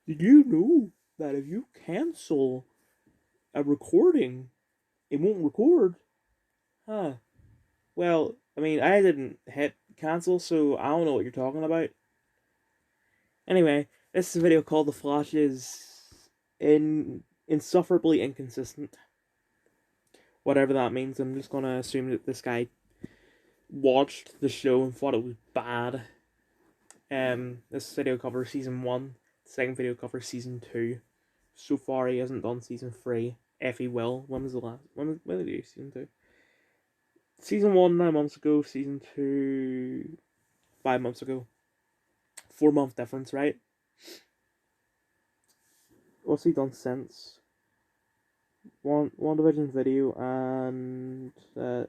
Did you know that if you cancel a recording, it won't record? Huh. Well, I mean, I didn't hit cancel, so I don't know what you're talking about. Anyway, this is a video called The Flash is insufferably inconsistent. Whatever that means, I'm just gonna assume that this guy watched the show and thought it was bad. This video covers season 1. The second video covers season 2. So far, he hasn't done season 3. If he will, when was the last? When did he do season 2? Season 1 9 months ago. Season 2 5 months ago. 4 month difference, right? What's he done since? One Division video and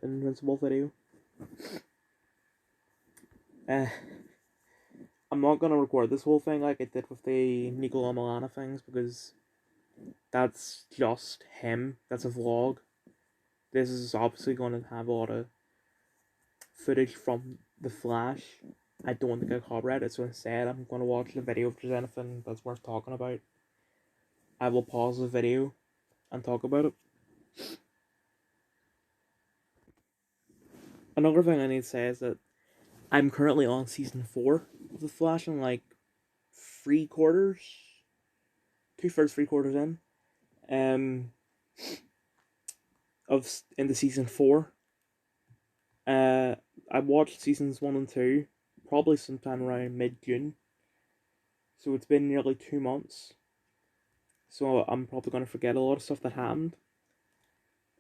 Invincible video. I'm not gonna record this whole thing like I did with the Nicola Milana things because that's just him. That's a vlog. This is obviously gonna have a lot of footage from The Flash. I don't want to get copyrighted, so instead I'm gonna watch the video if there's anything that's worth talking about. I will pause the video and talk about it. Another thing I need to say is that I'm currently on season 4 of The Flash and like 3/4, 2/3, 3/4 in. Into season 4. I watched seasons 1 and 2 probably sometime around mid-June. So it's been nearly 2 months. So I'm probably gonna forget a lot of stuff that happened.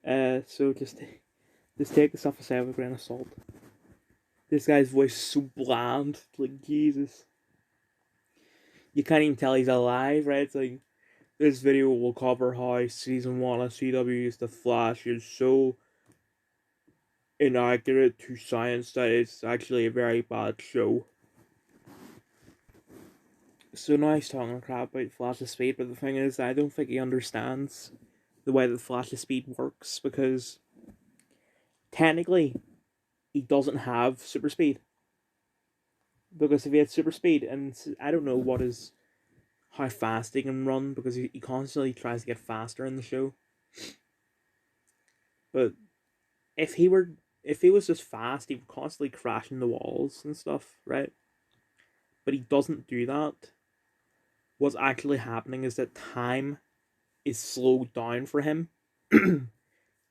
So just take the stuff I say with a grain of salt. This guy's voice is so bland, like Jesus. You can't even tell he's alive, right? It's like this video will cover how season 1 of CW's The Flash is so inaccurate to science that it's actually a very bad show. So now he's talking crap about Flash's speed, but the thing is, I don't think he understands the way that Flash's speed works because technically he doesn't have super speed. Because if he had super speed, and I don't know how fast he can run because he constantly tries to get faster in the show. But if he was just fast, he would constantly crash into walls and stuff, right? But he doesn't do that. What's actually happening is that time is slowed down for him.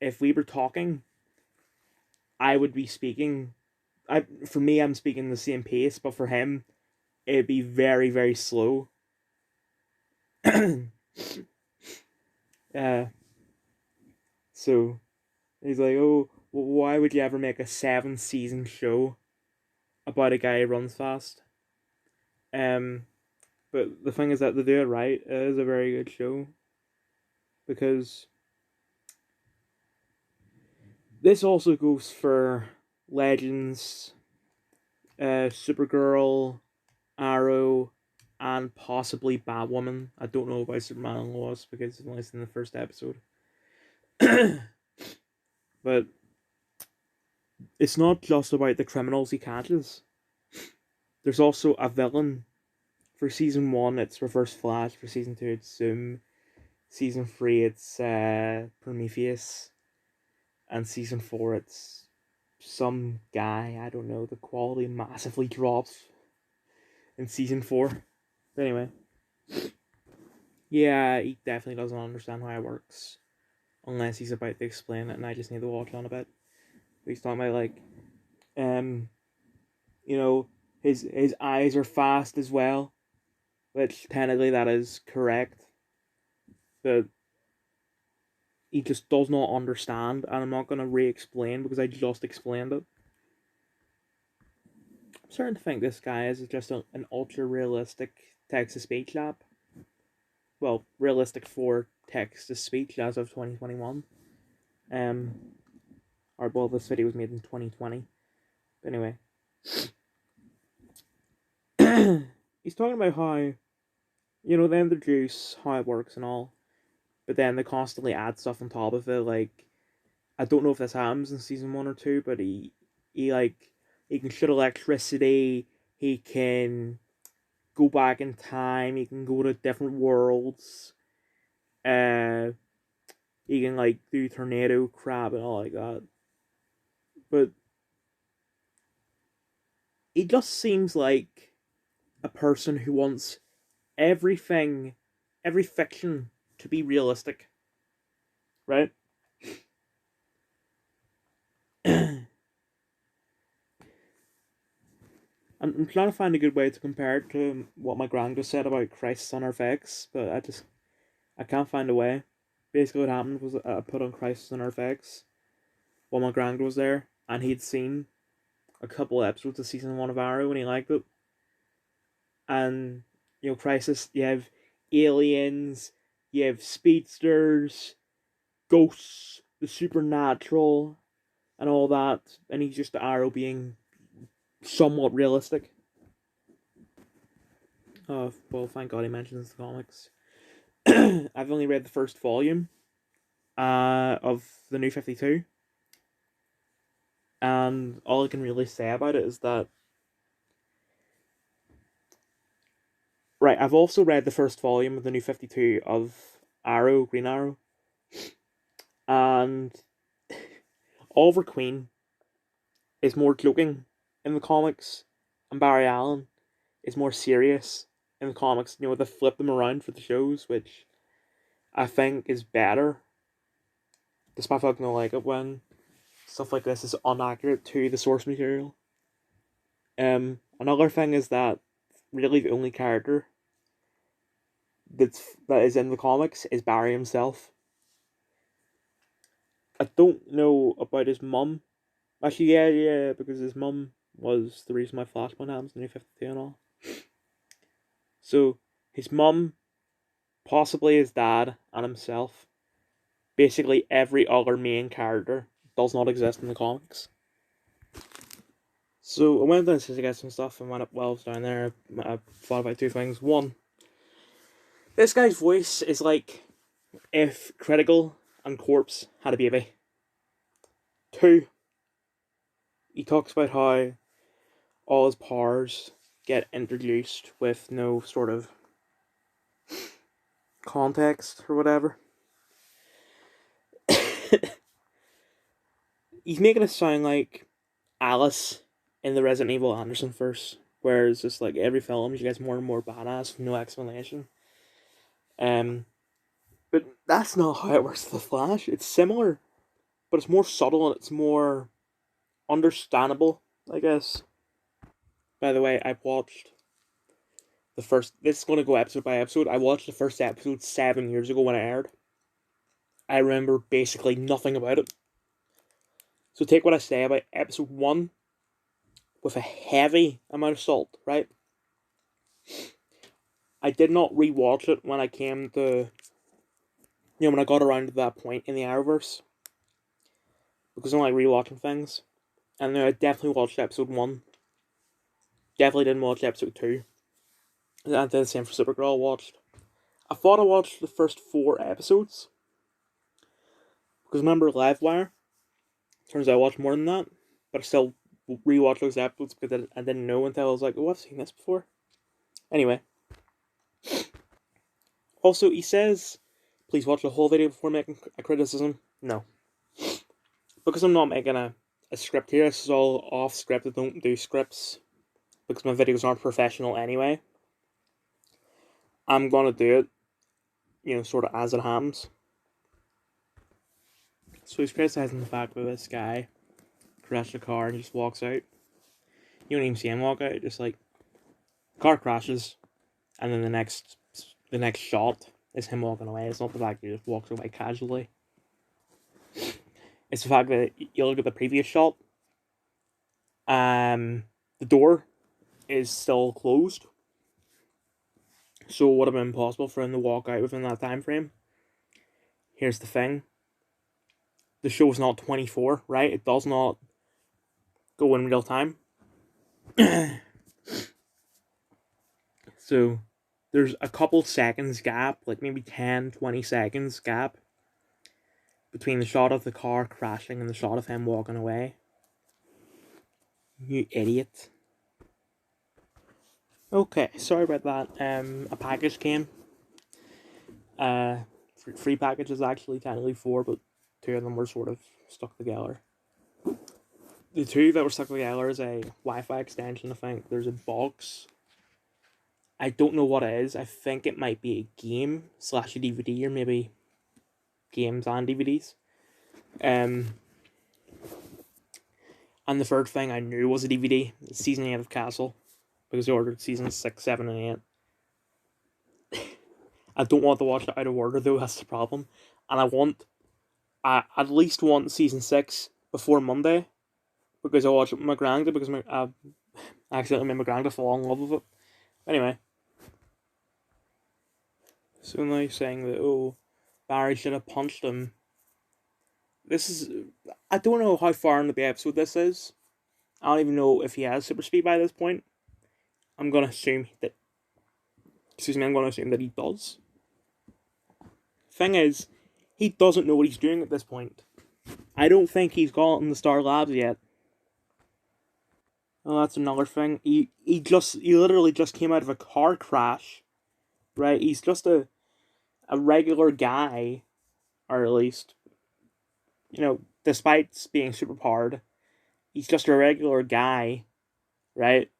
If we were talking, I would be speaking. For me, I'm speaking the same pace, but for him, it'd be very, very slow. uh, so he's like, "Oh, why would you ever make a 7-season show about a guy who runs fast?" But the thing is that they do it right. It is a very good show because this also goes for Legends, Supergirl, Arrow, and possibly Batwoman. I don't know about Superman and Lois because I've only seen the first episode. But it's not just about the criminals he catches. There's also a villain. For season 1, it's Reverse Flash. For season 2, it's Zoom. Season 3, it's Prometheus. And season 4, it's some guy. I don't know. The quality massively drops in season 4. But anyway. Yeah, he definitely doesn't understand how it works. Unless he's about to explain it and I just need to watch on a bit. But he's talking about like, you know, his eyes are fast as well. Which technically that is correct. But he just does not understand, and I'm not going to re-explain because I just explained it. I'm starting to think this guy is just an ultra-realistic text-to-speech app. Well, realistic for text-to-speech as of 2021. Well, this video was made in 2020. But anyway. He's talking about how, they introduce how it works and all, but then they constantly add stuff on top of it, like, I don't know if this happens in season 1 or 2, but he can shoot electricity, he can go back in time. You can go to different worlds. You can like do tornado crap and all like that. But he just seems like a person who wants everything, every fiction to be realistic, right? I'm trying to find a good way to compare it to what my grand just said about Crisis on Earth X, but I can't find a way. Basically, what happened was I put on Crisis on Earth X while my grand was there, and he'd seen a couple episodes of season 1 of Arrow and he liked it. And Crisis, you have aliens, you have speedsters, ghosts, the supernatural, and all that, and he's just the Arrow being somewhat realistic. Oh, well, thank God he mentions the comics. I've only read the first volume of the New 52. And all I can really say about it is that... Right, I've also read the first volume of the New 52 of Arrow, Green Arrow. And Oliver Queen is more joking in the comics, and Barry Allen is more serious in the comics. They flip them around for the shows, which I think is better. Despite I don't like it when stuff like this is inaccurate to the source material. Another thing is that really the only character that is in the comics is Barry himself. I don't know about his mum. Actually, yeah, because his mum was the reason why Flashpoint happens in New 52 and all. So, his mum, possibly his dad, and himself. Basically, every other main character does not exist in the comics. So, I went down to get some stuff and went up Wells down there. I thought about two things. One, this guy's voice is like if Critical and Corpse had a baby. Two, he talks about how all his powers get introduced with no sort of context or whatever. He's making it sound like Alice in the Resident Evil Anderson verse, where it's just like every film she gets more and more badass with no explanation. But that's not how it works with the Flash. It's similar, but it's more subtle and it's more understandable, I guess. By the way, I watched the first... This is going to go episode by episode. I watched the first episode 7 years ago when it aired. I remember basically nothing about it. So take what I say about episode 1 with a heavy amount of salt, right? I did not rewatch it when I came to... when I got around to that point in the Arrowverse. Because I don't like rewatching things. And I definitely watched episode 1. Definitely didn't watch episode 2. And I did the same for Supergirl. I thought I watched the first 4 episodes. Because remember Livewire? Turns out I watched more than that. But I still rewatched those episodes because I didn't know until I was like, oh, I've seen this before. Anyway. Also, he says, please watch the whole video before making a criticism. No. Because I'm not making a script here. This is all off script. I don't do scripts. Because my videos aren't professional anyway. I'm going to do it, sort of as it happens. So he's criticizing the fact that this guy crashed a car and just walks out. You don't even see him walk out. Just like, car crashes, and then the next shot is him walking away. It's not the fact that he just walks away casually. It's the fact that you look at the previous shot. The door is still closed. So it would have been impossible for him to walk out within that time frame. Here's the thing. The show's not 24, right? It does not go in real time. So there's a couple seconds gap, like maybe 10, 20 seconds gap between the shot of the car crashing and the shot of him walking away. You idiot. Okay, sorry about that. A package came. Uh, three packages actually, technically four, but two of them were sort of stuck together. The two that were stuck together is a Wi-Fi extension. I think there's a box. I don't know what it is. I think it might be a game slash a DVD, or maybe games and DVDs. Um, and the third thing I knew was a DVD. Season 8 of Castle, because I ordered season 6, 7, and 8. I don't want to watch it out of order though. That's the problem. And I at least want season 6 before Monday, because I watched it with my granda, because I accidentally made my granda fall in love with it. Anyway, so now you're saying that, oh, Barry should have punched him. This is, I don't know how far into the episode this is. I don't even know if he has super speed by this point. I'm gonna assume that. Excuse me. I'm gonna assume that he does. Thing is, he doesn't know what he's doing at this point. I don't think he's gotten the Star Labs yet. Oh, that's another thing. He literally just came out of a car crash, right? He's just a regular guy, or at least, despite being super powered, he's just a regular guy, right?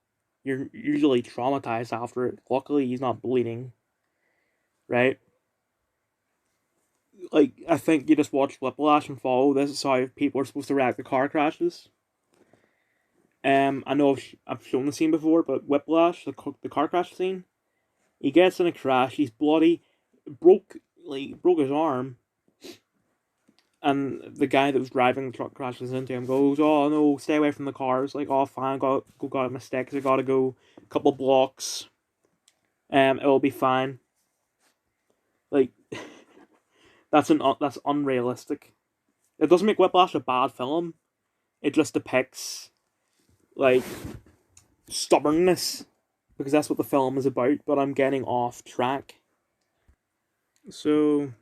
You're usually traumatized after it. Luckily, he's not bleeding, right? Like, I think you just watch Whiplash and follow. This is how people are supposed to react to car crashes. I know I've shown the scene before, but Whiplash, the car crash scene, he gets in a crash. He's bloody, broke his arm, and the guy that was driving the truck crashes into him. Goes, "Oh no, stay away from the cars." Like, "Oh fine, got a mistake. I gotta go a couple blocks. It'll be fine." Like, that's unrealistic. It doesn't make Whiplash a bad film. It just depicts, like, stubbornness, because that's what the film is about. But I'm getting off track. So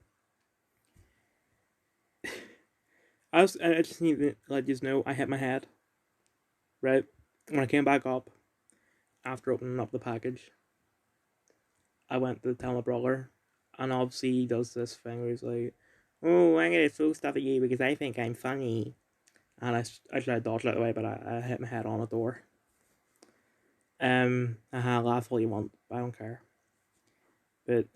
I just need to let you know I hit my head, right? When I came back up after opening up the package, I went to tell my brother, and obviously he does this thing where he's like, "Oh, I'm gonna throw stuff at you because I think I'm funny," and I tried to dodge that away, but I hit my head on a door. Laugh all you want, I don't care. But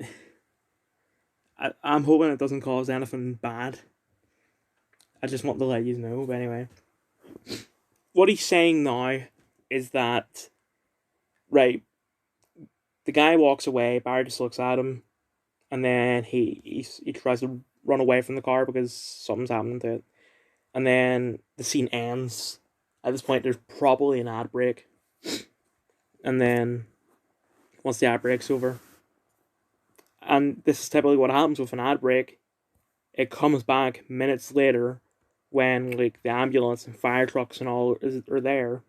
I'm hoping it doesn't cause anything bad. I just want to let you know. But anyway, what he's saying now is that, right, the guy walks away. Barry just looks at him, and then he tries to run away from the car because something's happening to it. And then the scene ends. At this point, there's probably an ad break, and then once the ad break's over, and this is typically what happens with an ad break, it comes back minutes later when, like, the ambulance and fire trucks and all are there.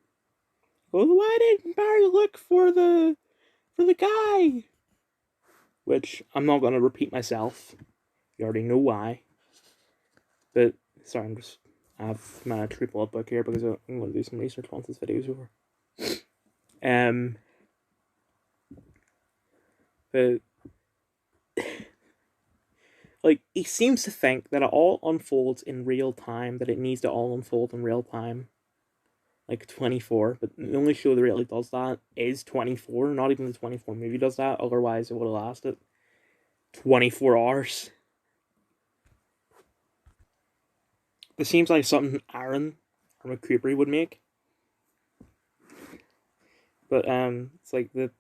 Well, why didn't Barry look for the guy? Which I'm not gonna repeat myself. You already know why. But sorry, I have my True Blood book here because I'm gonna do some research once this video's over. But like, he seems to think that it all unfolds in real time, that it needs to all unfold in real time. Like 24, but the only show that really does that is 24. Not even the 24 movie does that, otherwise it would have lasted 24 hours. This seems like something Aaron or McCreepery would make. But it's like the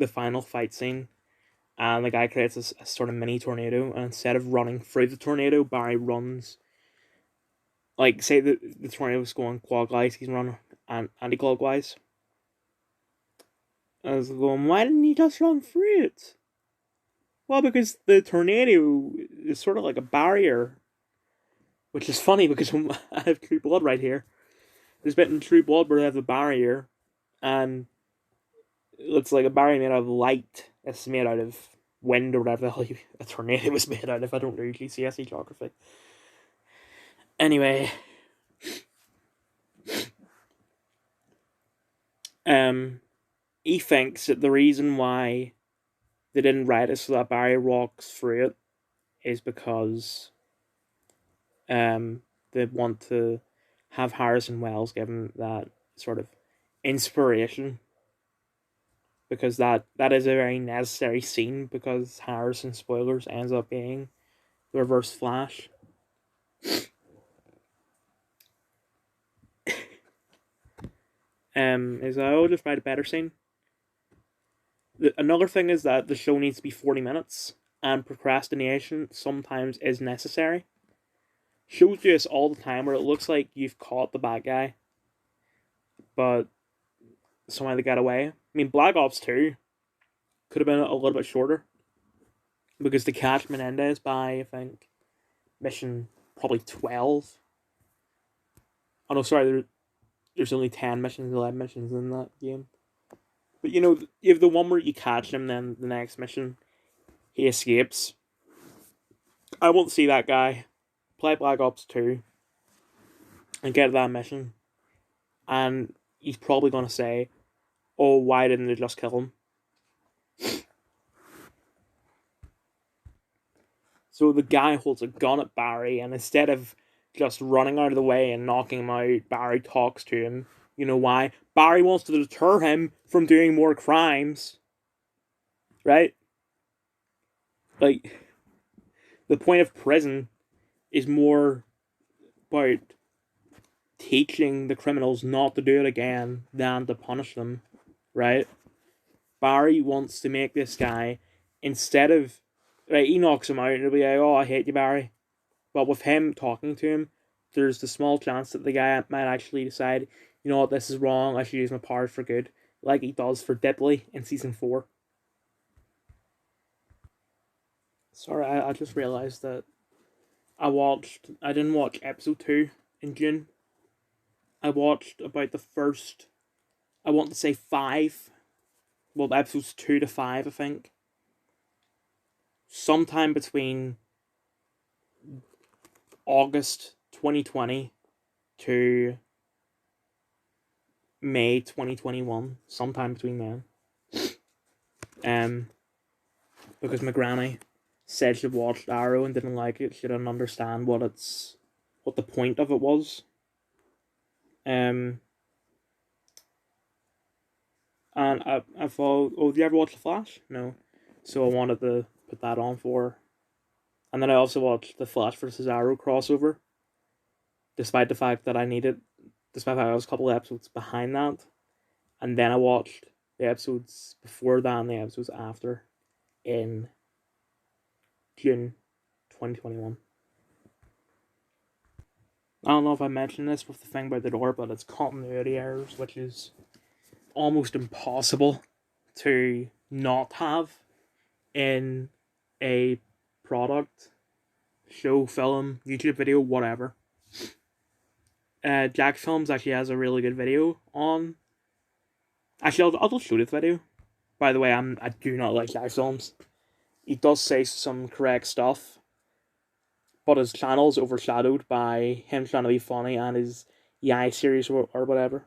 final fight scene, and the guy creates a sort of mini tornado, and instead of running through the tornado, Barry runs. Like, say the tornado's going clockwise, he's running anti-clockwise. I was going, why didn't he just run through it? Well, because the tornado is sort of like a barrier, which is funny because I have True Blood right here. There's a bit in True Blood where they have a barrier, and it's like a barrier made out of light. It's made out of wind or whatever the hell a tornado was made out of. I don't usually CSE geography. Anyway, um, he thinks that the reason why they didn't write it so that Barry walks through it is because they want to have Harrison Wells give him that sort of inspiration, because that is a very necessary scene, because Harrison, spoilers, ends up being the Reverse Flash. Is that, oh, just write a better scene. Another thing is that the show needs to be 40 minutes, and procrastination sometimes is necessary. Shows do this all the time where it looks like you've caught the bad guy, but somehow they got away. I mean, Black Ops 2 could have been a little bit shorter, because they catch Menendez by, I think, mission probably 12. Oh no, sorry, there's only 10 missions, 11 missions in that game. But you know, you have the one where you catch him, then the next mission, he escapes. I want to see that guy play Black Ops 2 and get that mission. And he's probably going to say, oh, why didn't they just kill him? So the guy holds a gun at Barry, and instead of just running out of the way and knocking him out, Barry talks to him. You know why? Barry wants to deter him from doing more crimes. Right? Like, the point of prison is more about teaching the criminals not to do it again than to punish them. Right? Barry wants to make this guy, instead of, right, he knocks him out and he'll be like, oh, I hate you, Barry. But with him talking to him, there's the small chance that the guy might actually decide, you know what, this is wrong, I should use my powers for good, like he does for Dipley in Season 4. Sorry, I just realised that I didn't watch Episode 2 in June. I watched about the first, I want to say 5, well, Episodes 2 to 5, I think. Sometime between August 2020 to May 2021, sometime between then. Because my granny said she watched Arrow and didn't like it. She didn't understand what the point of it was. And I thought, oh, have you ever watched The Flash? No. So I wanted to put that on for her. And then I also watched the Flash vs. Arrow crossover, despite the fact that I was a couple of episodes behind that. And then I watched the episodes before that and the episodes after in June 2021. I don't know if I mentioned this with the thing about the door, but it's continuity errors, which is almost impossible to not have in a product, show, film, YouTube video, whatever. Jack Films actually has a really good video on. Actually, I'll just show this video. By the way, I do not like Jack Films. He does say some correct stuff, but his channel is overshadowed by him trying to be funny and his Yai series or whatever.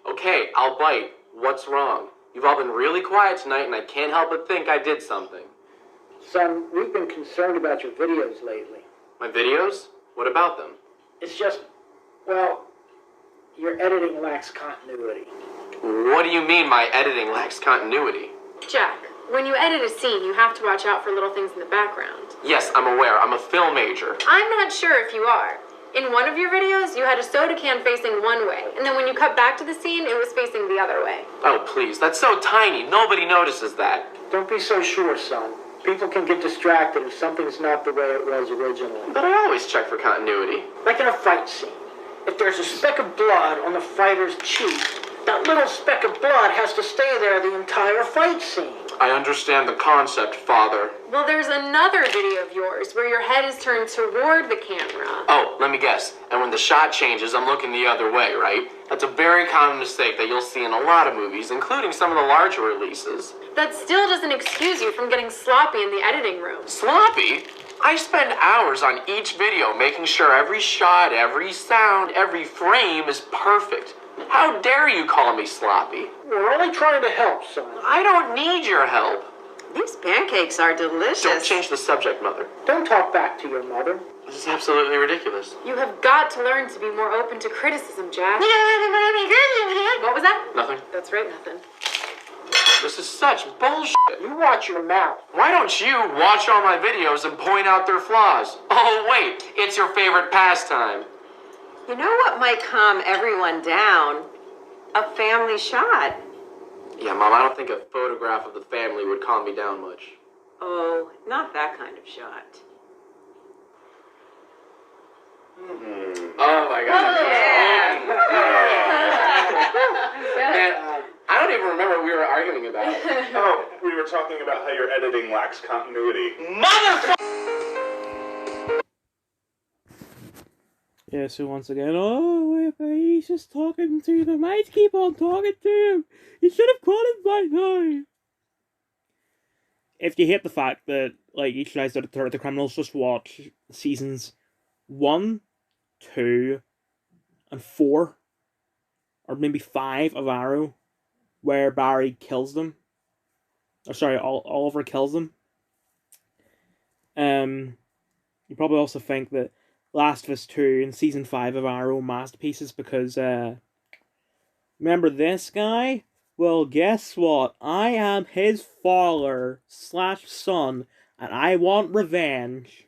Okay, I'll bite. What's wrong? You've all been really quiet tonight, and I can't help but think I did something. Son, we've been concerned about your videos lately. My videos? What about them? It's just, well, your editing lacks continuity. What do you mean my editing lacks continuity? Jack, when you edit a scene, you have to watch out for little things in the background. Yes, I'm aware. I'm a film major. I'm not sure if you are. In one of your videos, you had a soda can facing one way, and then when you cut back to the scene, it was facing the other way. Oh, please. That's so tiny. Nobody notices that. Don't be so sure, son. People can get distracted if something's not the way it was originally. But I always check for continuity. Like in a fight scene. If there's a speck of blood on the fighter's cheek, that little speck of blood has to stay there the entire fight scene. I understand the concept, Father. Well, there's another video of yours where your head is turned toward the camera. Oh, let me guess. And when the shot changes, I'm looking the other way, right? That's a very common mistake that you'll see in a lot of movies, including some of the larger releases. That still doesn't excuse you from getting sloppy in the editing room. Sloppy? I spend hours on each video making sure every shot, every sound, every frame is perfect. How dare you call me sloppy? We're only trying to help, son. I don't need your help. These pancakes are delicious. Don't change the subject, Mother. Don't talk back to your mother. This is absolutely ridiculous. You have got to learn to be more open to criticism, Jack. What was that? Nothing. That's right, nothing. This is such bullshit. You watch your mouth. Why don't you watch all my videos and point out their flaws? Oh, wait, it's your favorite pastime. You know what might calm everyone down? A family shot. Yeah, Mom, I don't think a photograph of the family would calm me down much. Oh, not that kind of shot. Oh my god. Man, I don't even remember what we were arguing about. Oh, we were talking about how your editing lacks continuity. Yeah, so once again, oh, he's just talking to them. I keep on talking to him. You should have caught him by now. If you hate the fact that, like, he tries to deter the criminals, just watch seasons 1, 2, and 4, or maybe 5 of Arrow, where Barry kills them. Or sorry, Oliver kills them. You probably also think that Last of Us 2 and Season 5 of Arrow masterpieces because, remember this guy? Well, guess what? I am his father/son, and I want revenge.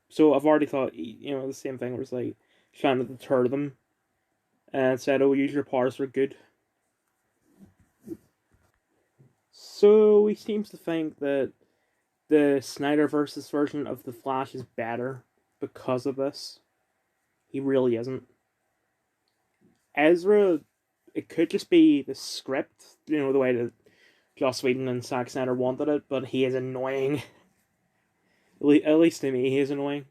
So I've already thought, the same thing was like, trying to deter them, and said, oh, use your powers for good. So he seems to think that the Snyderverse's version of The Flash is better because of this. He really isn't. Ezra, it could just be the script, the way that Joss Whedon and Zack Snyder wanted it, but he is annoying. At least to me, he is annoying.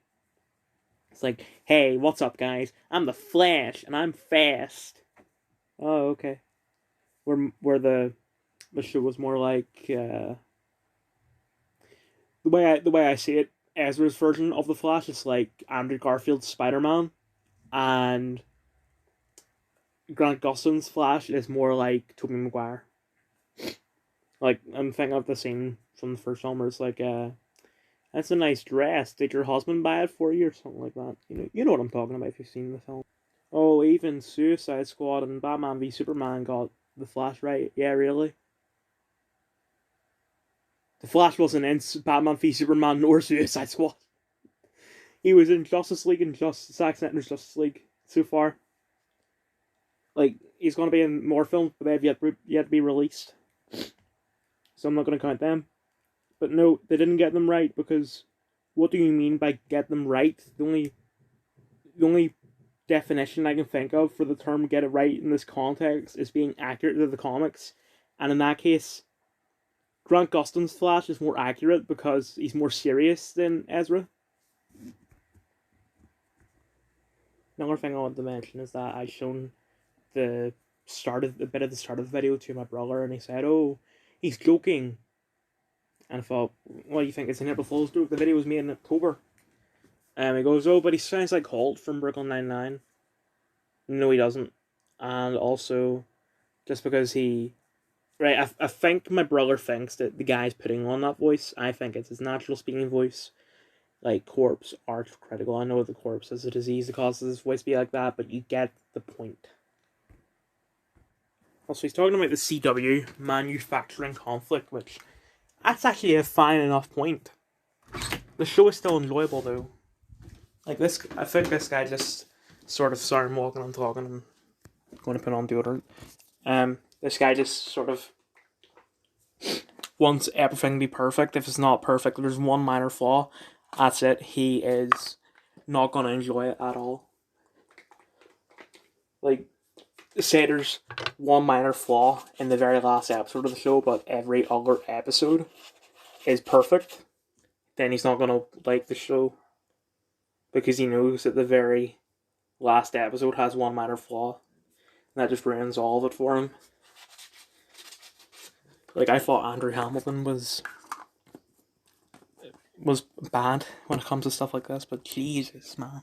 It's like, hey, what's up, guys? I'm the Flash, and I'm fast. Oh, okay. Where the show was more like, the way I see it, Ezra's version of the Flash is like Andrew Garfield's Spider-Man, and Grant Gustin's Flash is more like Tobey Maguire. Like, I'm thinking of the scene from the first film where it's like, that's a nice dress. Did your husband buy it for you or something like that? You know what I'm talking about if you've seen the film. Oh, even Suicide Squad and Batman v Superman got the Flash right. Yeah, really? The Flash wasn't in Batman v Superman nor Suicide Squad. He was in Justice League and Zack Snyder's Justice League so far. Like, he's going to be in more films, but they've yet to be released. So I'm not going to count them. But no, they didn't get them right, because what do you mean by get them right? The only definition I can think of for the term get it right in this context is being accurate to the comics. And in that case, Grant Gustin's Flash is more accurate because he's more serious than Ezra. Another thing I want to mention is that I've shown a bit of the start of the video to my brother, and he said, oh, he's joking. And I thought, what do you think? It's an April Fool's joke. The video was made in October. He goes, oh, but he sounds like Holt from Brooklyn Nine-Nine. No, he doesn't. And also, just because he... Right, I think my brother thinks that the guy's putting on that voice. I think it's his natural speaking voice. Like, Corpse are critical. I know the Corpse is a disease that causes his voice to be like that, but you get the point. Also, he's talking about the CW manufacturing conflict, which... That's actually a fine enough point. The show is still enjoyable, though. Like, this... I think this guy just sort of... Sorry, I'm walking and talking. I'm going to put on deodorant. This guy just sort of wants everything to be perfect. If it's not perfect, if there's one minor flaw, that's it. He is not going to enjoy it at all. Like, say there's one minor flaw in the very last episode of the show, but every other episode is perfect, then he's not gonna like the show because he knows that the very last episode has one minor flaw, and that just ruins all of it for him. Like, I thought Andrew Hamilton was bad when it comes to stuff like this, but Jesus, man.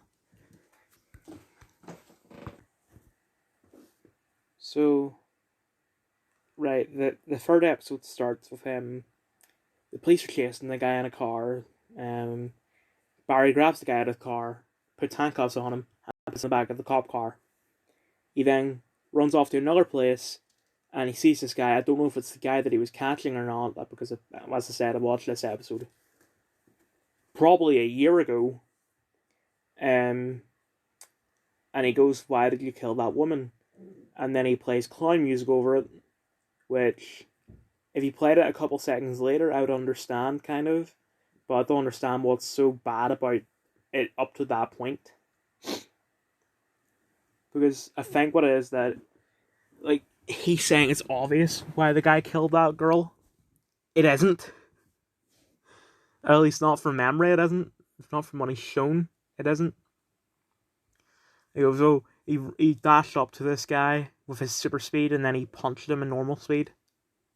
So, right, the third episode starts with the police are chasing the guy in a car. Barry grabs the guy out of the car, puts handcuffs on him, and puts him back of the cop car. He then runs off to another place, and he sees this guy. I don't know if it's the guy that he was catching or not, because, as I said, I watched this episode probably a year ago. And he goes, "Why did you kill that woman?" And then he plays clown music over it, which, if he played it a couple seconds later, I would understand, kind of. But I don't understand what's so bad about it up to that point. Because I think what it is that, like, he's saying it's obvious why the guy killed that girl. It isn't. Or at least not from memory, it isn't. It's not from what he's shown, it isn't. He goes, oh, he dashed up to this guy with his super speed, and then he punched him in normal speed.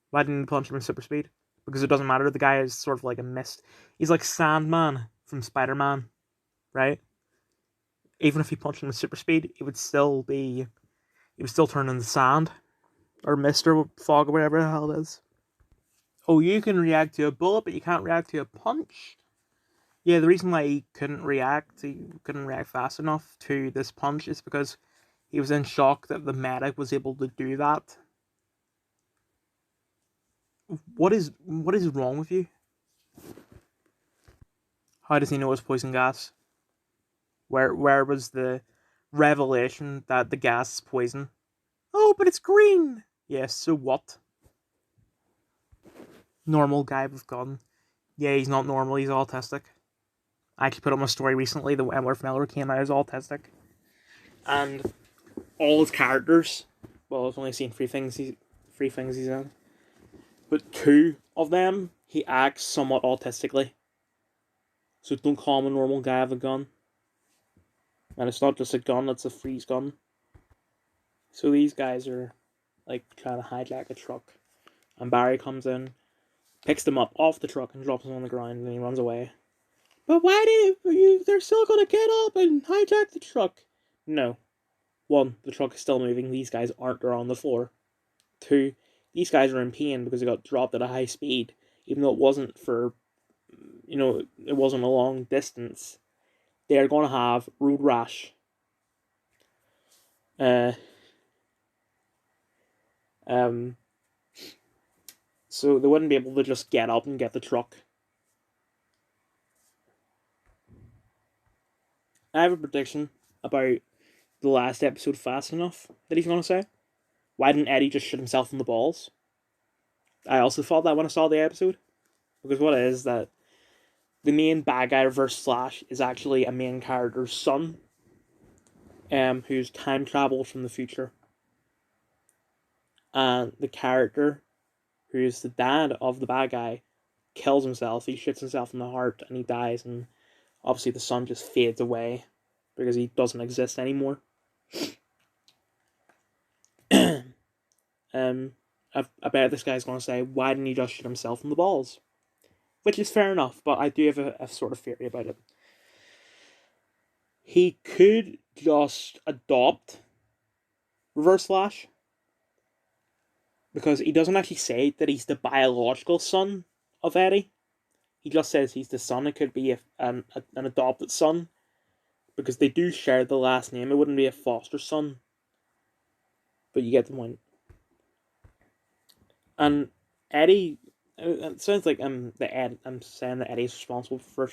Why didn't he punch him in super speed? Because it doesn't matter, the guy is sort of like a mist. He's like Sandman from Spider-Man, right? Even if he punched him with super speed, he would still turn into sand. Or mist or fog or whatever the hell it is. Oh, you can react to a bullet, but you can't react to a punch? Yeah, the reason why he couldn't react fast enough to this punch is because he was in shock that the medic was able to do that. What is wrong with you? How does he know it's poison gas? Where was the revelation that the gas is poison? Oh, but it's green! Yes, so what? Normal guy with gun. Yeah, he's not normal, he's autistic. I actually put up my story recently that Wentworth Miller came out as autistic. And all his characters, well, I've only seen three things he's in, but 2 of them, he acts somewhat autistically. So don't call him a normal guy with a gun. And it's not just a gun, it's a freeze gun. So these guys are, like, trying to hijack a truck. And Barry comes in, picks them up off the truck and drops them on the ground, and he runs away. But why they're still gonna get up and hijack the truck? No. 1, the truck is still moving, these guys aren't, they're on the floor. 2, these guys are in pain because they got dropped at a high speed, even though it wasn't it wasn't a long distance. They're gonna have road rash. So they wouldn't be able to just get up and get the truck. I have a prediction about the last episode, Fast Enough, that he's going to say. Why didn't Eddie just shoot himself in the balls? I also thought that when I saw the episode. Because what it is that the main bad guy Reverse Flash is actually a main character's son, who's time traveled from the future. And the character, who's the dad of the bad guy, kills himself. He shoots himself in the heart and he dies, and obviously the son just fades away because he doesn't exist anymore. I bet this guy's going to say, why didn't he just shoot himself in the balls? Which is fair enough, but I do have a sort of theory about it. He could just adopt Reverse Flash, because he doesn't actually say that he's the biological son of Eddie. He just says he's the son. It could be an adopted son, because they do share the last name. It wouldn't be a foster son, but you get the point. And Eddie, it sounds like I'm saying that Eddie's responsible for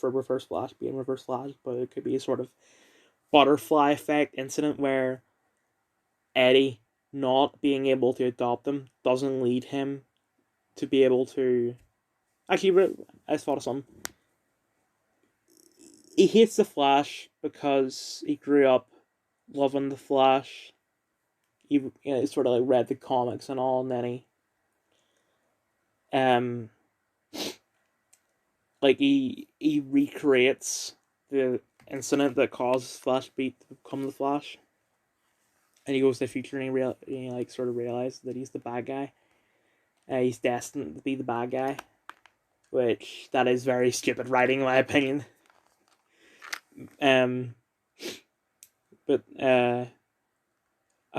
Reverse Flash being Reverse Flash, but it could be a sort of butterfly effect incident where Eddie not being able to adopt him doesn't lead him to be able to... Actually, I thought of something. He hates the Flash because he grew up loving the Flash, he sort of like read the comics and all, and then he recreates the incident that caused Flash Beat to become the Flash, and he goes to the future and he like sort of realizes that he's the bad guy. He's destined to be the bad guy, which that is very stupid writing in my opinion. But I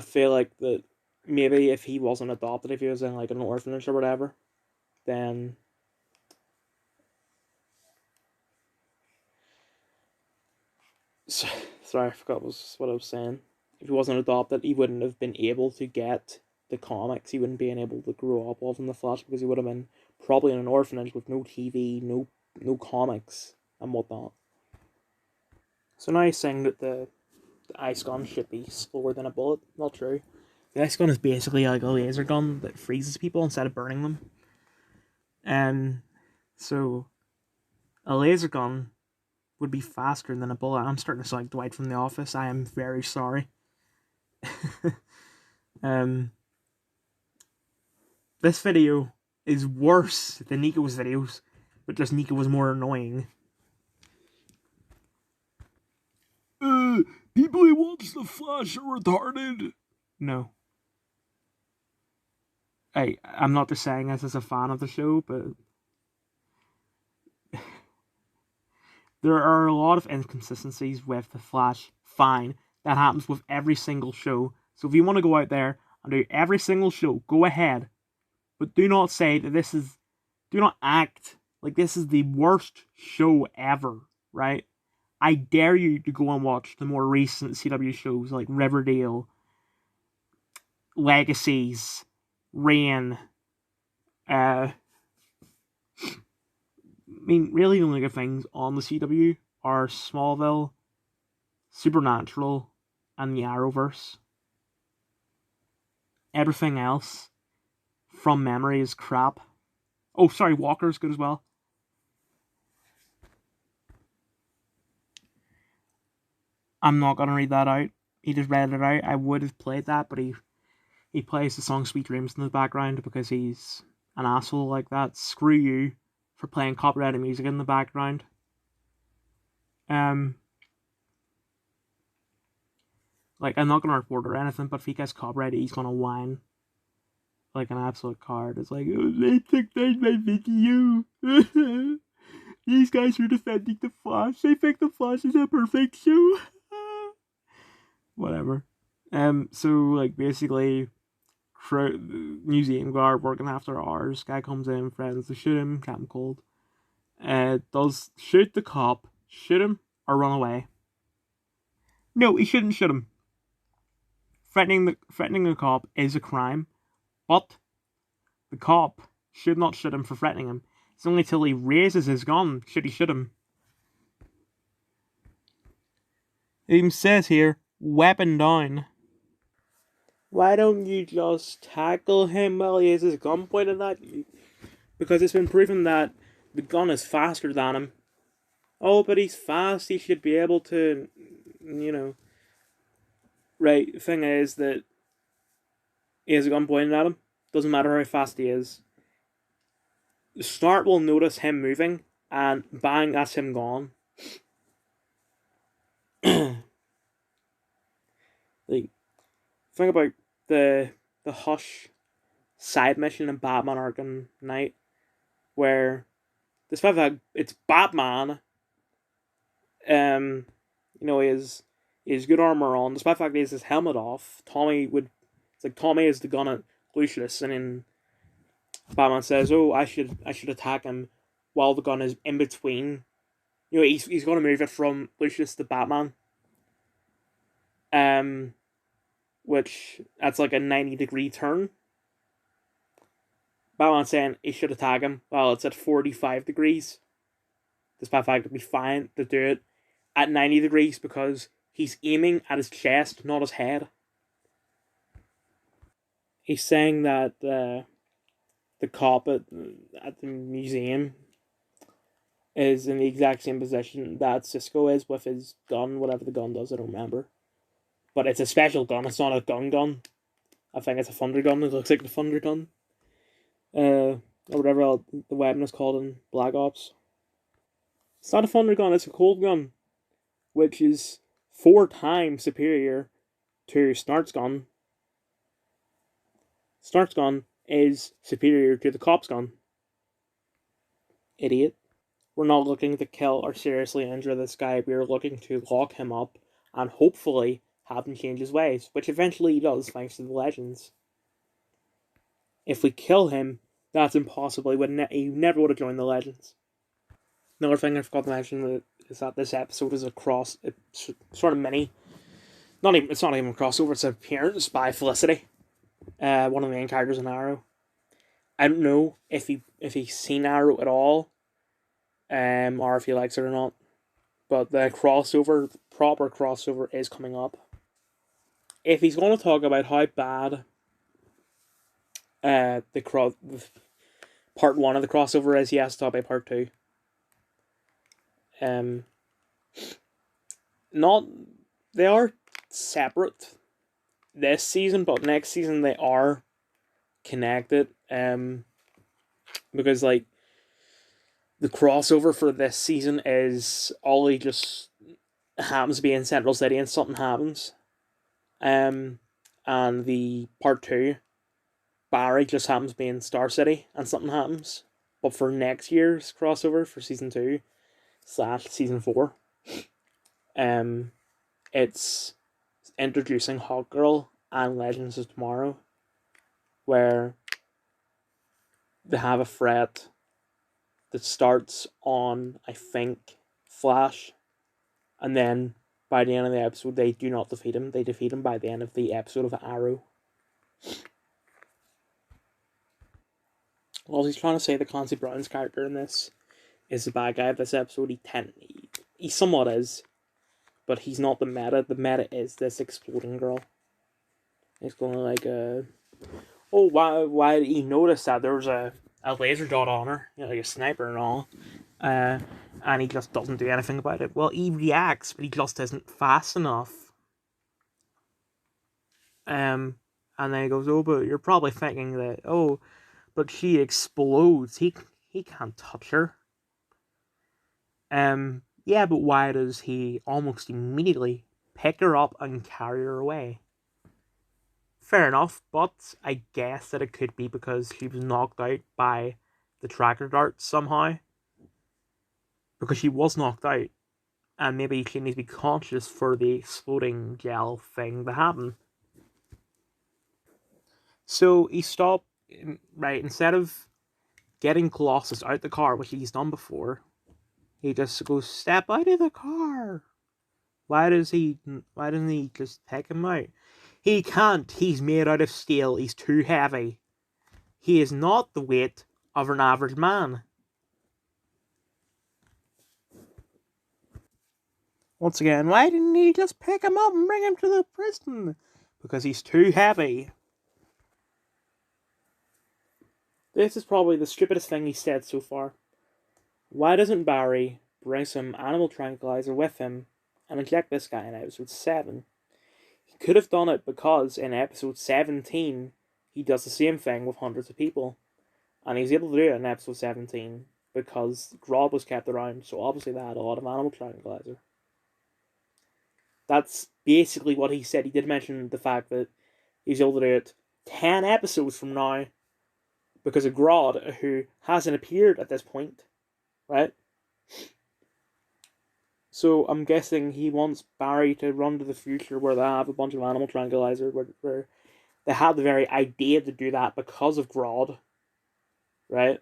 feel like that maybe if he wasn't adopted, if he was in like an orphanage or whatever, then sorry, I forgot what I was saying. If he wasn't adopted, he wouldn't have been able to get the comics. He wouldn't be able to grow up loving the Flash because he would have been probably in an orphanage with no TV, no comics and whatnot. So now he's saying that the ice gun should be slower than a bullet. Not true. The ice gun is basically like a laser gun that freezes people instead of burning them. So a laser gun would be faster than a bullet. I'm starting to sound like Dwight from The Office. I am very sorry. This video is worse than Nico's videos, but just Nico was more annoying. People who watch The Flash are retarded. No. I'm not just saying this as a fan of the show, but there are a lot of inconsistencies with The Flash. Fine. That happens with every single show. So if you want to go out there and do every single show, go ahead. But do not say that do not act like this is the worst show ever, right? I dare you to go and watch the more recent CW shows like Riverdale, Legacies, Reign. I mean, really the only good things on the CW are Smallville, Supernatural, and the Arrowverse. Everything else, from memory, is crap. Oh, sorry, Walker's good as well. I'm not gonna read that out. He just read it out. I would have played that, but he plays the song Sweet Dreams in the background because he's an asshole like that. Screw you for playing copyrighted music in the background. Like, I'm not gonna report or anything, but if he gets copyrighted, he's gonna whine like an absolute card. It's like, oh, they took down my video. These guys are defending The Flash. They think The Flash is a perfect show. Whatever. So like basically, museum guard working after hours. Guy comes in, threatens to shoot him. Captain Cold. Does shoot the cop, shoot him, or run away? No, he shouldn't shoot him. Threatening a cop is a crime, but the cop should not shoot him for threatening him. It's only till he raises his gun should he shoot him. It even says here, weapon down. Why don't you just tackle him while he has his gun pointed at you? Because it's been proven that the gun is faster than him. Oh, but he's fast, he should be able to, you know. Right, the thing is that he has a gun pointed at him. Doesn't matter how fast he is. The Snart will notice him moving, and bang, that's him gone. Like, think about the Hush side mission in Batman Arkham Knight, where despite that it's Batman, you know, he has good armor on. Despite the fact he has his helmet off, Tommy is the gun at Lucius, and then Batman says, "Oh, I should attack him," while the gun is in between. You know, he's gonna move it from Lucius to Batman. Which that's like a 90-degree turn. Batman saying he should attack him. Well, it's at 45 degrees. Despite the fact it'd be fine to do it at 90 degrees because he's aiming at his chest, not his head. He's saying that the cop at the museum is in the exact same position that Cisco is with his gun, whatever the gun does, I don't remember. But it's a special gun, it's not a gun. I think it's a thunder gun. It looks like the thunder gun. Or whatever the weapon is called in Black Ops. It's not a thunder gun, it's a cold gun, which is 4 times superior to Snart's gun. Snart's gun is superior to the cop's gun. Idiot. We're not looking to kill or seriously injure this guy. We are looking to lock him up and hopefully have him change his ways, which eventually he does thanks to the legends. If we kill him, that's impossible. He never would have joined the legends. Another thing I forgot to mention is that this episode is it's sort of mini. It's not even a crossover. It's an appearance by Felicity, one of the main characters in Arrow. I don't know if he's seen Arrow at all, or if he likes it or not. But the proper crossover, is coming up. If he's going to talk about how bad part 1 of the crossover is, he has to talk about part 2. They are separate this season, but next season they are connected. Because like the crossover for this season is Ollie just happens to be in Central City and something happens. And the part 2, Barry just happens to be in Star City and something happens. But for next year's crossover for season 2/season 4, it's introducing Hawkgirl and Legends of Tomorrow, where they have a threat that starts on, I think, Flash, and then by the end of the episode, they do not defeat him. They defeat him by the end of the episode of Arrow. Well, he's trying to say that Clancy Brown's character in this is the bad guy of this episode. He somewhat is, but he's not the meta. The meta is this exploding girl. It's going like why did he notice that there was a laser dot on her, like a sniper and all, and he just doesn't do anything about it. Well, he reacts, but he just isn't fast enough. And then he goes, but you're probably thinking that, but she explodes. He can't touch her. Yeah, but why does he almost immediately pick her up and carry her away? Fair enough, but I guess that it could be because she was knocked out by the tracker dart somehow. Because she was knocked out, and maybe she needs to be conscious for the exploding gel thing to happen. So he stopped, right, instead of getting Colossus out the car, which he's done before, he just goes, step out of the car. Why doesn't he just take him out? He can't. He's made out of steel. He's too heavy. He is not the weight of an average man. Once again, why didn't he just pick him up and bring him to the prison? Because he's too heavy. This is probably the stupidest thing he said so far. Why doesn't Barry bring some animal tranquilizer with him and inject this guy in episode 7? He could have done it because in episode 17, he does the same thing with hundreds of people. And he was able to do it in episode 17 because Grodd was kept around, so obviously they had a lot of animal tranquilizer. That's basically what he said. He did mention the fact that he's able to do it 10 episodes from now because of Grodd, who hasn't appeared at this point, right? So I'm guessing he wants Barry to run to the future where they have a bunch of animal tranquilizer, where they had the very idea to do that because of Grodd, right?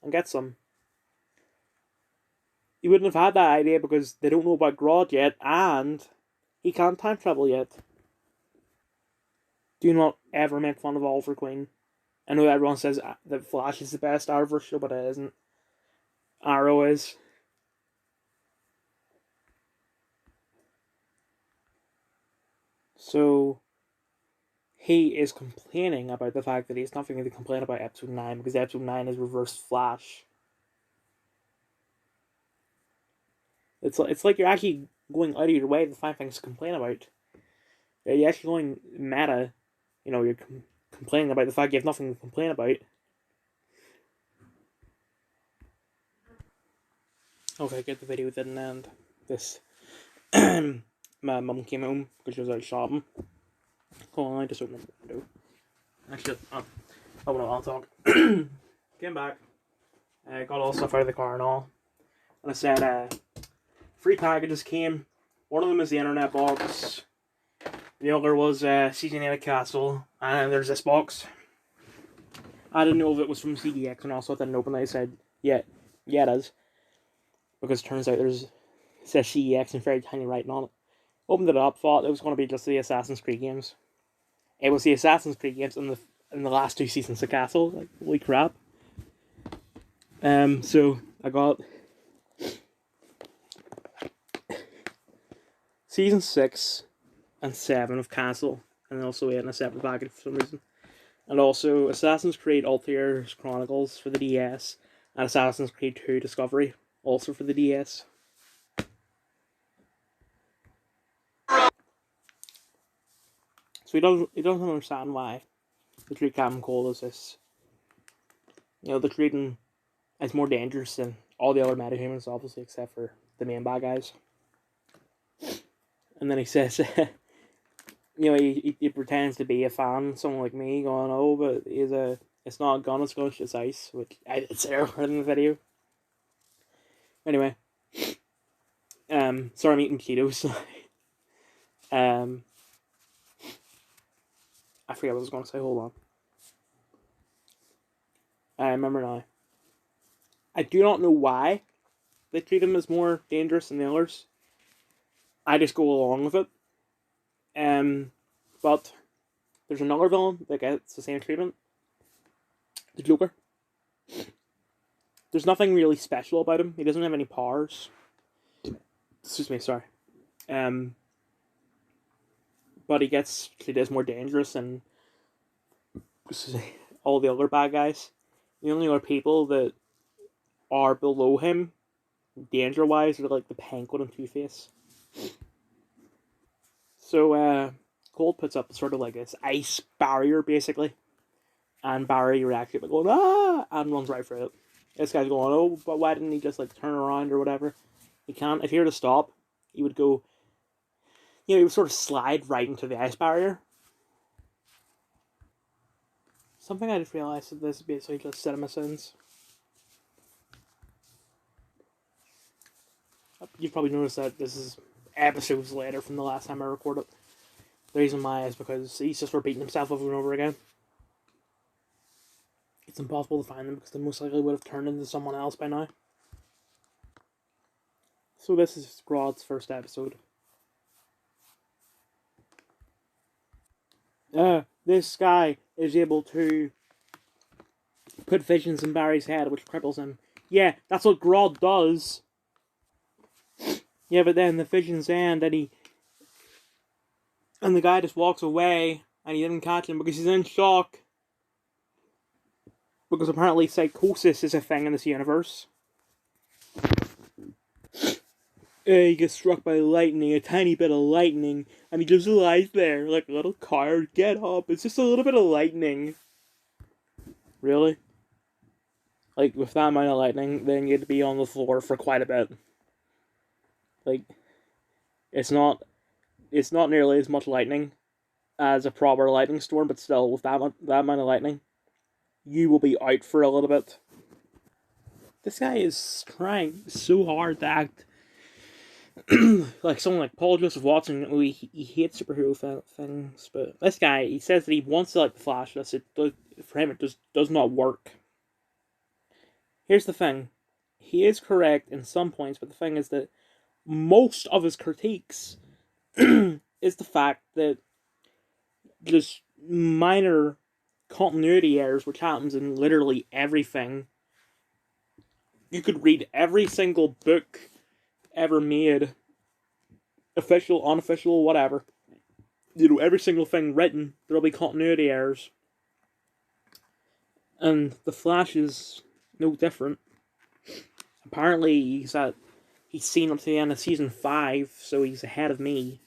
And get some. He wouldn't have had that idea because they don't know about Grodd yet, and he can't time travel yet. Do not ever make fun of Oliver Queen. I know everyone says that Flash is the best Arrowverse show, but it isn't. Arrow is. So, he is complaining about the fact that he's nothing to complain about episode 9 because episode 9 is Reverse Flash. It's like you're actually going out of your way to find things to complain about. You're actually going meta. You're complaining about the fact you have nothing to complain about. Okay, good, the video didn't end. My mum came home because she was out shopping. Hold on, I just opened up the window. Actually, I'll talk. Came back, got all the stuff out of the car and all. And I said, 3 packages came. One of them is the internet box. The other was Season 8 of Castle. And then there's this box. I didn't know if it was from CDX, and also I didn't open it. I said, yeah, it is. Because it turns out it says CEX in very tiny writing on it. Opened it up, thought it was going to be just the Assassin's Creed games. It was the Assassin's Creed games in the last 2 seasons of Castle. Like, holy crap. So I got Season 6 and 7 of Castle, and also 8 in a separate package for some reason. And also Assassin's Creed Ulterior's Chronicles for the DS, and Assassin's Creed 2 Discovery, also for the DS. So he doesn't understand why they treat Captain Cold as this. You know, they're treating as more dangerous than all the other metahumans, obviously, except for the main bad guys. And then he says, you know, he pretends to be a fan, someone like me, going, oh, but it's not a gun, it's going to ice, which I did say earlier in the video. Anyway, sorry I'm eating Cheetos. I forget what I was going to say, hold on. I remember now. I do not know why they treat him as more dangerous than the others. I just go along with it. But there's another villain that gets the same treatment. The Joker. There's nothing really special about him. He doesn't have any powers. Excuse me, sorry. But he gets treated as more dangerous than all the other bad guys. The only other people that are below him, danger-wise, are like the Penguin and Two-Face. So, Cold puts up sort of like this ice barrier, basically. And Barry reacts by going, ah! And runs right through it. This guy's going, oh, but why didn't he just like turn around or whatever? He can't. If he were to stop, he would go, you know, he would sort of slide right into the ice barrier. Something I just realized that this is basically just Cinema Sins. You've probably noticed that this is episodes later from the last time I recorded. The reason why is because he's just repeating himself over and over again. It's impossible to find them because they most likely would have turned into someone else by now. So this is Grodd's first episode. This guy is able to put visions in Barry's head, which cripples him. Yeah, that's what Grodd does. Yeah, but then the visions end, and the guy just walks away, and he didn't catch him because he's in shock. Because apparently psychosis is a thing in this universe. He gets struck by lightning, a tiny bit of lightning, and he just lies there like a little coward. Get up, it's just a little bit of lightning. Really? Like, with that amount of lightning, then you'd be on the floor for quite a bit. Like, it's not nearly as much lightning as a proper lightning storm, but still, with that amount of lightning, you will be out for a little bit. This guy is trying so hard to act like someone like Paul Joseph Watson. He hates superhero things, but this guy, he says that he wants to like the Flash. For him, it just does not work. Here's the thing. He is correct in some points, but the thing is that most of his critiques is the fact that just minor continuity errors, which happens in literally everything. You could read every single book ever made, official, unofficial, whatever. You know, every single thing written, there'll be continuity errors. And the Flash is no different. Apparently, he's seen up to the end of season 5, so he's ahead of me.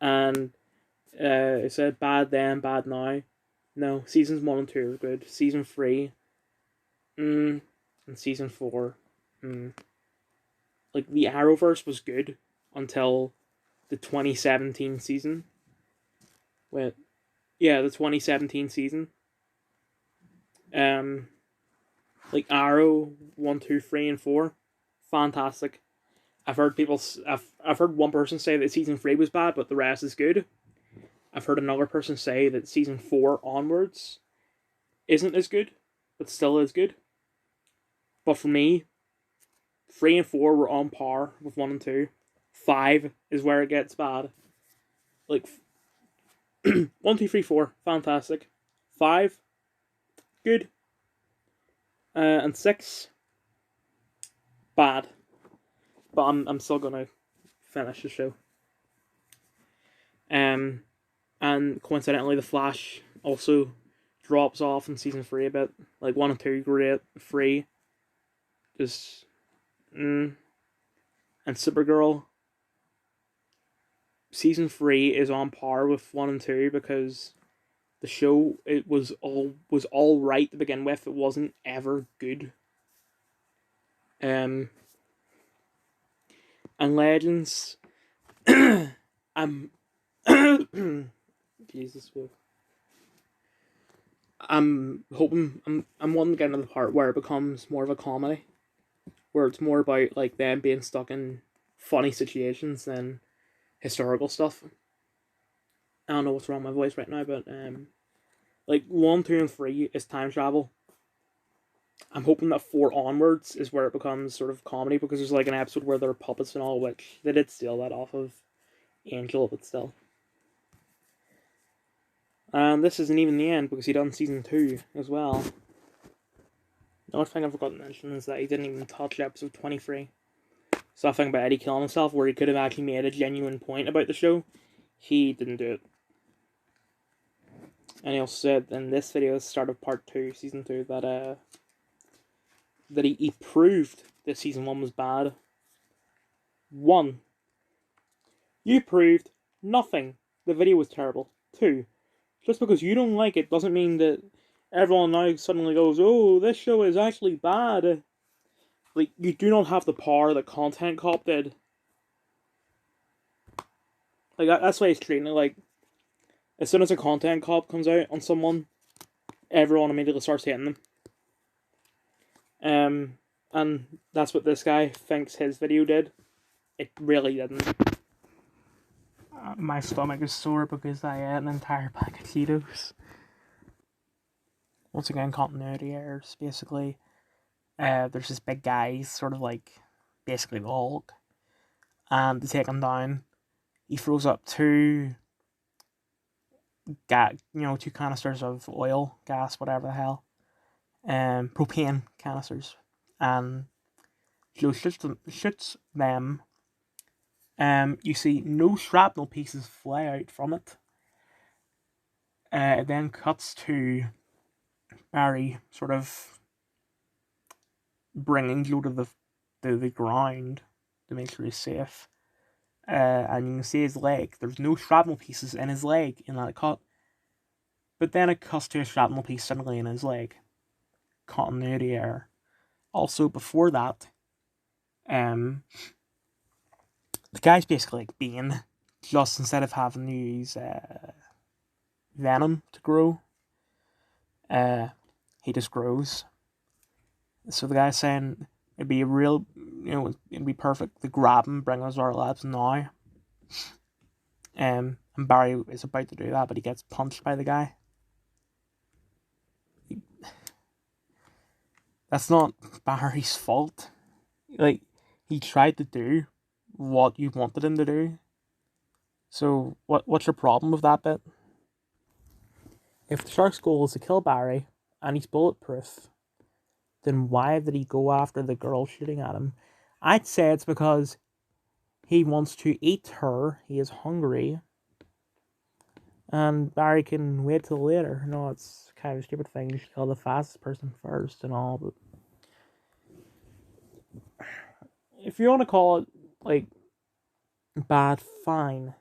And it said bad then, bad now. No, seasons 1 and 2 are good. Season 3, and season 4, Like, the Arrowverse was good until the 2017 season. The 2017 season. Like Arrow 1, 2, 3, and 4, fantastic. I've heard one person say that season 3 was bad, but the rest is good. I've heard another person say that season 4 onwards isn't as good, but still is good. But for me, 3 and 4 were on par with 1 and 2. 5 is where it gets bad. Like, 1, 2, 3, 4, fantastic. 5, good. And 6, bad. But I'm still gonna finish the show. And coincidentally, The Flash also drops off in season 3 a bit. Like, 1 and 2 great, 3 just and Supergirl season 3 is on par with 1 and 2 because the show was all right to begin with. It wasn't ever good. And Legends, I'm Jesus. I'm hoping I'm wanting to get into the part where it becomes more of a comedy, where it's more about like them being stuck in funny situations than historical stuff. I don't know what's wrong with my voice right now, but like 1, 2, and 3 is time travel. I'm hoping that 4 onwards is where it becomes sort of comedy, because there's like an episode where there are puppets and all, which they did steal that off of Angel, but still. And this isn't even the end, because he done season 2 as well. Another thing I forgot to mention is that he didn't even touch episode 23. So that thing about Eddie killing himself, where he could have actually made a genuine point about the show, he didn't do it. And he also said in this video, start of part 2, season 2, that he proved that season 1 was bad. 1, you proved nothing. The video was terrible. 2, just because you don't like it doesn't mean that everyone now suddenly goes, oh, this show is actually bad. Like, you do not have the power that Content Cop did. Like, that's why he's treating it. Like, as soon as a Content Cop comes out on someone, everyone immediately starts hating them. And that's what this guy thinks his video did. It really didn't. My stomach is sore because I ate an entire pack of Cheetos. Once again, continuity errors. Basically, there's this big guy, sort of like, basically the Hulk. And to take him down, he throws up two canisters of oil, gas, whatever the hell. Propane canisters. And Joe shoots them. You see no shrapnel pieces fly out from it. It then cuts to Barry sort of bringing Joe to the ground to make sure he's safe. And you can see his leg. There's no shrapnel pieces in his leg in that cut. But then it cuts to a shrapnel piece suddenly in his leg. Continuity error. Also, before that, the guy's basically like Bane. Just instead of having to use venom to grow, he just grows. So the guy's saying it'd be it'd be perfect to grab him, bring him to our labs now. And Barry is about to do that, but he gets punched by the guy. That's not Barry's fault. Like, he tried to do what you wanted him to do. So, what's your problem with that bit? If the shark's goal is to kill Barry, and he's bulletproof, then why did he go after the girl shooting at him? I'd say it's because he wants to eat her, he is hungry, and Barry can wait till later. No, it's kind of a stupid thing. You should kill the fastest person first and all, but if you want to call it, like, bad, fine.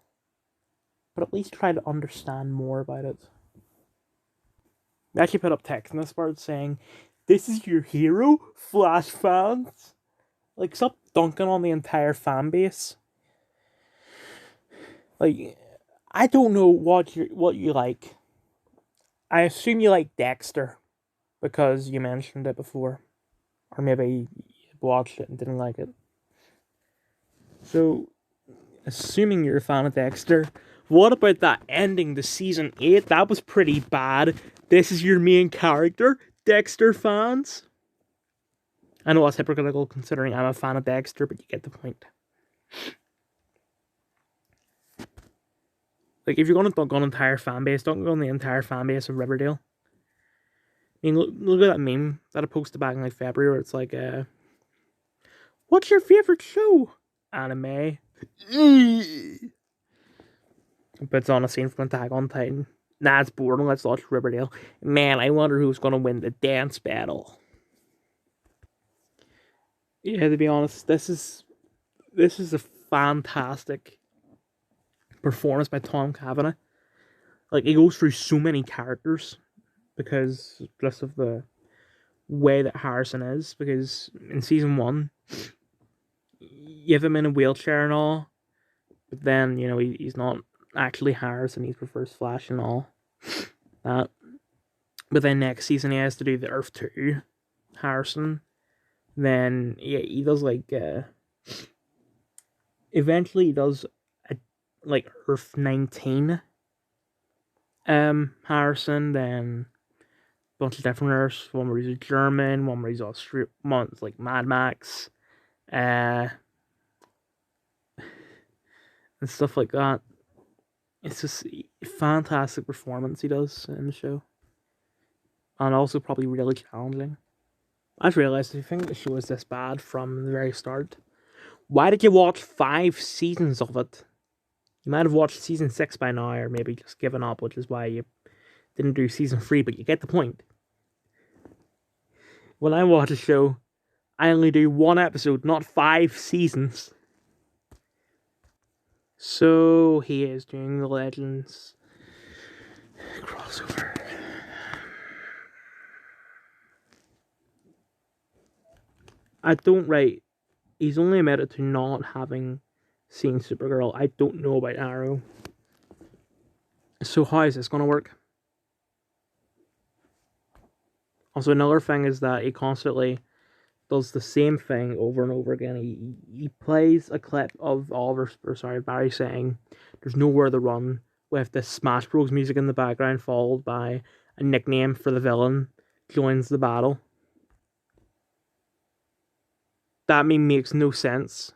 but at least try to understand more about it. They actually put up text in this part saying, "This is your hero, Flash fans." Like, stop dunking on the entire fan base. Like, I don't know what you like. I assume you like Dexter because you mentioned it before, or maybe you watched it and didn't like it. So, assuming you're a fan of Dexter, what about that ending to season 8? That was pretty bad. This is your main character, Dexter fans. I know that's hypocritical considering I'm a fan of Dexter, but you get the point. Like, if you're going to dunk on an entire fan base, don't go on the entire fan base of Riverdale. I mean, look at that meme that I posted back in like February where it's like, what's your favorite show? Anime. Puts on a scene from Attack on Titan. Nah, it's boring. Let's watch Riverdale. Man, I wonder who's going to win the dance battle. Yeah, to be honest, this is a fantastic performance by Tom Cavanagh. Like, he goes through so many characters because just of the way that Harrison is. Because in season 1, you have him in a wheelchair and all, but then, you know, he's not actually Harrison, he prefers Flash and all that. But then next season he has to do the Earth 2 Harrison. Then yeah, he does like eventually he does like Earth 19 Harrison, then a bunch of different Earths, one where he's a German, one where he's Austrian, one's like Mad Max, and stuff like that. It's just a fantastic performance he does in the show. And also probably really challenging. I just realised, if you think the show is this bad from the very start, why did you watch 5 seasons of it? You might have watched season 6 by now, or maybe just given up, which is why you didn't do season 3, but you get the point. When I watch a show, I only do 1 episode, not 5 seasons. So he is doing the Legends crossover. I don't rate. He's only admitted to not having seen Supergirl. I don't know about Arrow. So how is this going to work? Also, another thing is that he constantly does the same thing over and over again. He plays a clip of Barry saying there's nowhere to run with this Smash Bros music in the background, followed by a nickname for the villain joins the battle. That meme makes no sense.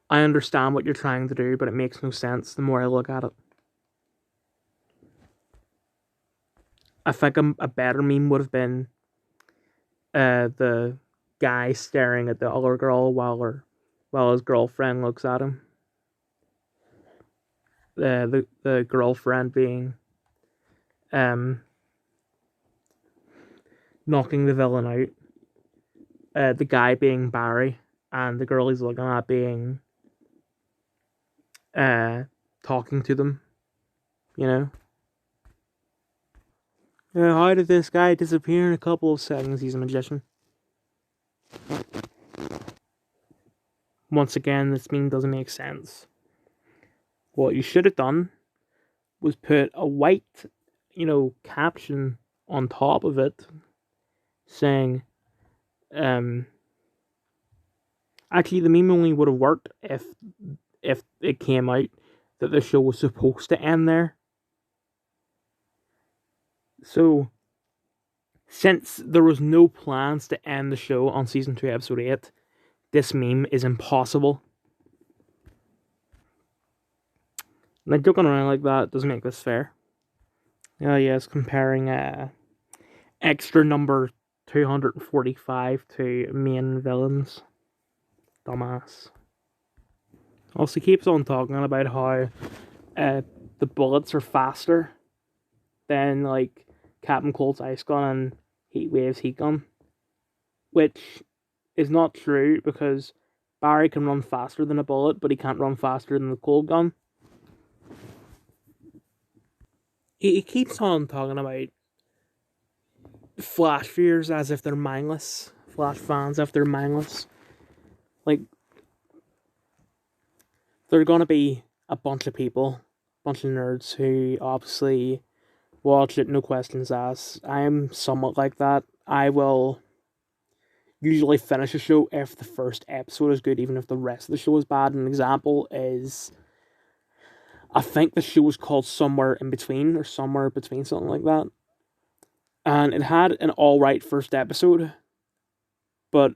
I understand what you're trying to do, but it makes no sense the more I look at it. I think a better meme would have been the guy staring at the other girl while his girlfriend looks at him. The girlfriend being knocking the villain out. The guy being Barry, and the girl he's looking at being talking to them, you know? How did this guy disappear in a couple of seconds? He's a magician. Once again, this meme doesn't make sense. What you should have done was put a white, caption on top of it saying, actually the meme only would have worked if it came out that the show was supposed to end there. So, since there was no plans to end the show on season 2 episode 8, this meme is impossible. Like, joking around like that doesn't make this fair. Yes, comparing extra number 245 to main villains. Dumbass. Also keeps on talking about how the bullets are faster than like Captain Cold's ice gun and Heatwave's heat gun, which is not true because Barry can run faster than a bullet, but he can't run faster than the cold gun. he keeps on talking about Flash viewers as if they're mindless. Flash fans if they're mindless. Like, there are gonna be a bunch of people, a bunch of nerds who obviously watch it, no questions asked. I'm somewhat like that. I will usually finish a show if the first episode is good, even if the rest of the show is bad. An example is, I think the show was called Somewhere in Between, or Somewhere Between, something like that. And it had an alright first episode, but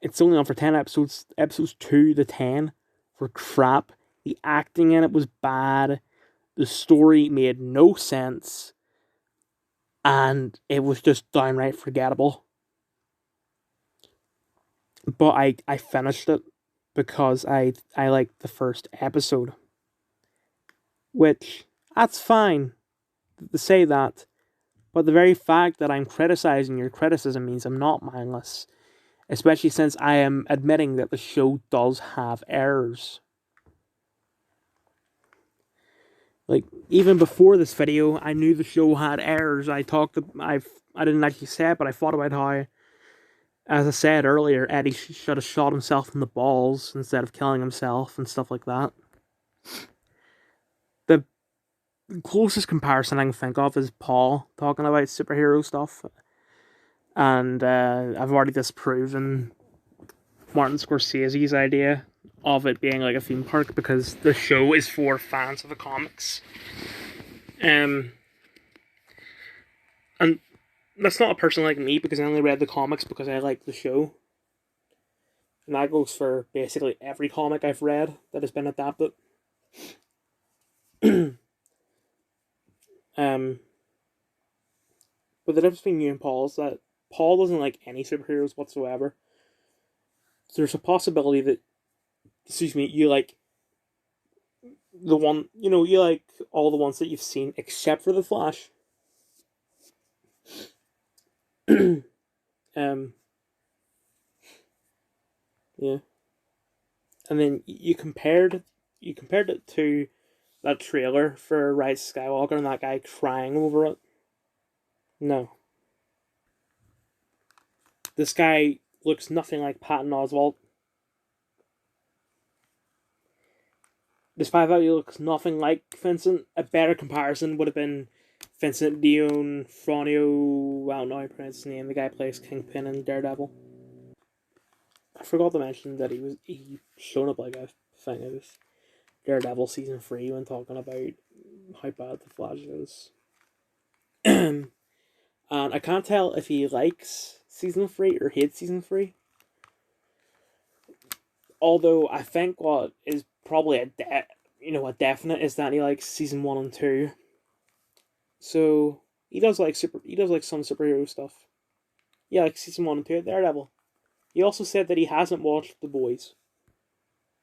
it's only on for 10 episodes. Episodes 2 to 10 were crap. The acting in it was bad. The story made no sense. And it was just downright forgettable. But I finished it because I liked the first episode. Which, that's fine to say that. But the very fact that I'm criticizing your criticism means I'm not mindless. Especially since I am admitting that the show does have errors. Like, even before this video, I knew the show had errors. I didn't actually say it, but I thought about how, as I said earlier, Eddie should have shot himself in the balls instead of killing himself and stuff like that. The closest comparison I can think of is Paul talking about superhero stuff. And I've already disproven Martin Scorsese's idea of it being like a theme park, because the show is for fans of the comics. And that's not a person like me, because I only read the comics because I like the show. And that goes for basically every comic I've read that has been adapted. But the difference between you and Paul is that Paul doesn't like any superheroes whatsoever. There's a possibility that, you like the one, you like all the ones that you've seen except for the Flash. Yeah. And then you compared it to that trailer for Rise of Skywalker and that guy crying over it. No. This guy looks nothing like Patton Oswalt. Despite that he looks nothing like Vincent, a better comparison would have been Vincent D'Onofrio. I don't know how to pronounce his name. The guy plays Kingpin in Daredevil. I forgot to mention that he showed up like a thing of Daredevil season 3 when talking about how bad the Flash is. And I can't tell if he likes season 3 or hates season 3. Although I think what is probably a definite is that he likes season 1 and 2. So he does like some superhero stuff. Yeah, like season 1 and 2 of Daredevil. He also said that he hasn't watched The Boys.